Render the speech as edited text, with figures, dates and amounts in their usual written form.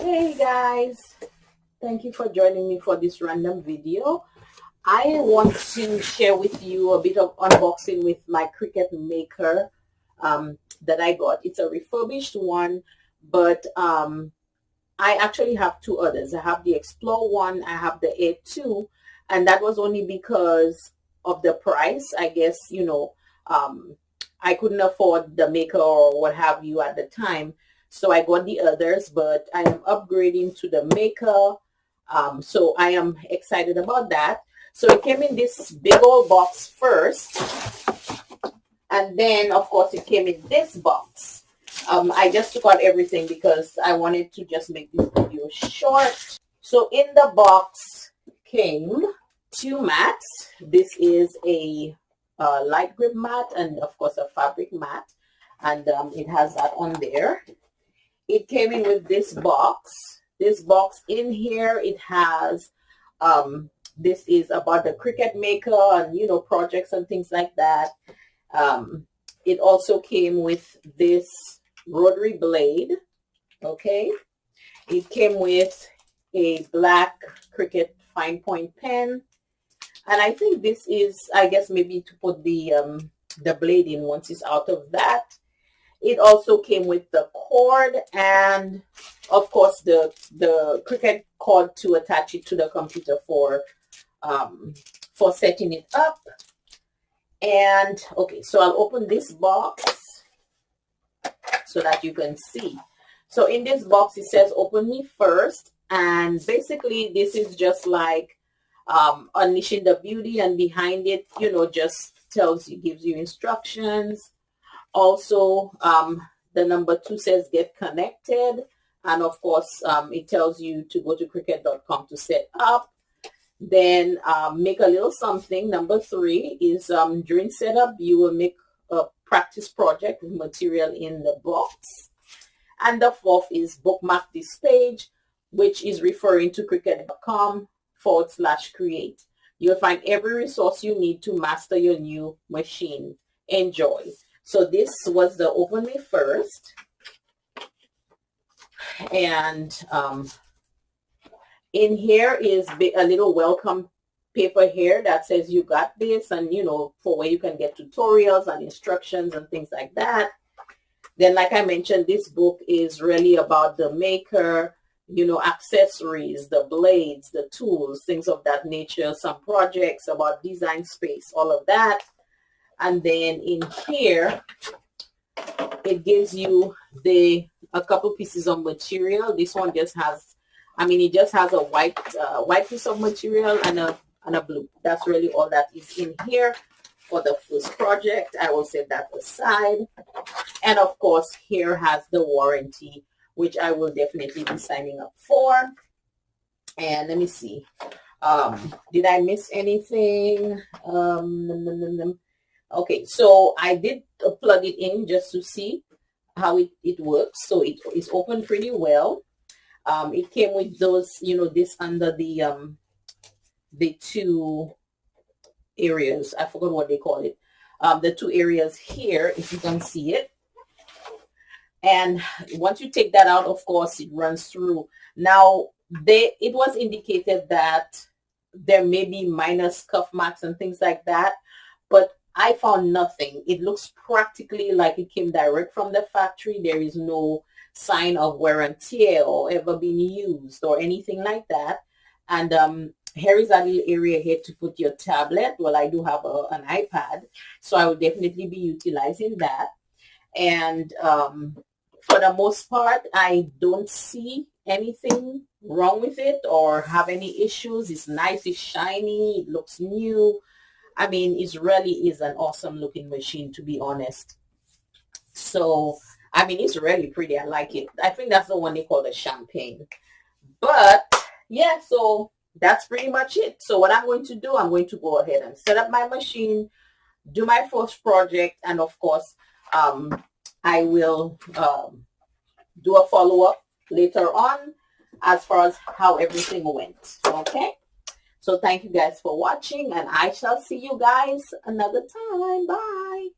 Hey guys, thank you for joining me for this random video. I want to share with you a bit of unboxing with my Cricut maker that I got. It's a refurbished one, but I actually have two others. I have the Explore one, I have the Air 2, and that was only because of the price. I guess, I couldn't afford the maker or what have you at the time. So I got the others, but I am upgrading to the maker. So I am excited about that. So it came in this big old box first. And then, of course, it came in this box. I just took out everything because I wanted to just make this video short. So in the box came two mats. This is a light grip mat and, of course, a fabric mat. And it has that on there. It came in with this box. This box in here, it has, this is about the Cricut maker and, projects and things like that. It also came with this rotary blade, okay? It came with a black Cricut fine point pen. And I think this is, I guess, maybe to put the blade in once it's out of that. It also came with the cord and, of course, the Cricut cord to attach it to the computer for setting it up. And, okay, so I'll open this box so that you can see. So in this box, it says, open me first. And basically, this is just like unleashing the beauty, and behind it, just tells you, gives you instructions. Also, the number 2 says get connected, and of course it tells you to go to Cricut.com to set up. Then make a little something. Number 3 is during setup you will make a practice project with material in the box. And the 4th is bookmark this page, which is referring to Cricut.com/create. You'll find every resource you need to master your new machine. Enjoy. So this was the open me first, and in here is a little welcome paper here that says you got this, and for where you can get tutorials and instructions and things like that. Then, like I mentioned, this book is really about the maker, accessories, the blades, the tools, things of that nature, some projects about design space, all of that. And then in here, it gives you a couple pieces of material. This one just has, it just has a white piece of material and a blue. That's really all that is in here for the first project. I will set that aside. And of course, here has the warranty, which I will definitely be signing up for. And let me see. Did I miss anything? Okay, so I did plug it in just to see how it works. So it is open pretty well. It came with those, this under the 2 areas. I forgot what they call it. The 2 areas here, if you can see it. And once you take that out, of course, it runs through. Now, it was indicated that there may be minor scuff marks and things like that, but I found nothing. It looks practically like it came direct from the factory. There is no sign of wear and tear or ever being used or anything like that. And here is a little area here to put your tablet. Well, I do have an iPad, so I will definitely be utilizing that. And for the most part, I don't see anything wrong with it or have any issues. It's nice, it's shiny, it looks new. It really is an awesome looking machine, to be honest. So, it's really pretty. I like it. I think that's the one they call the champagne. But, yeah, so that's pretty much it. So what I'm going to do, I'm going to go ahead and set up my machine, do my first project, and of course, I will do a follow-up later on as far as how everything went. Okay? So thank you guys for watching, and I shall see you guys another time. Bye.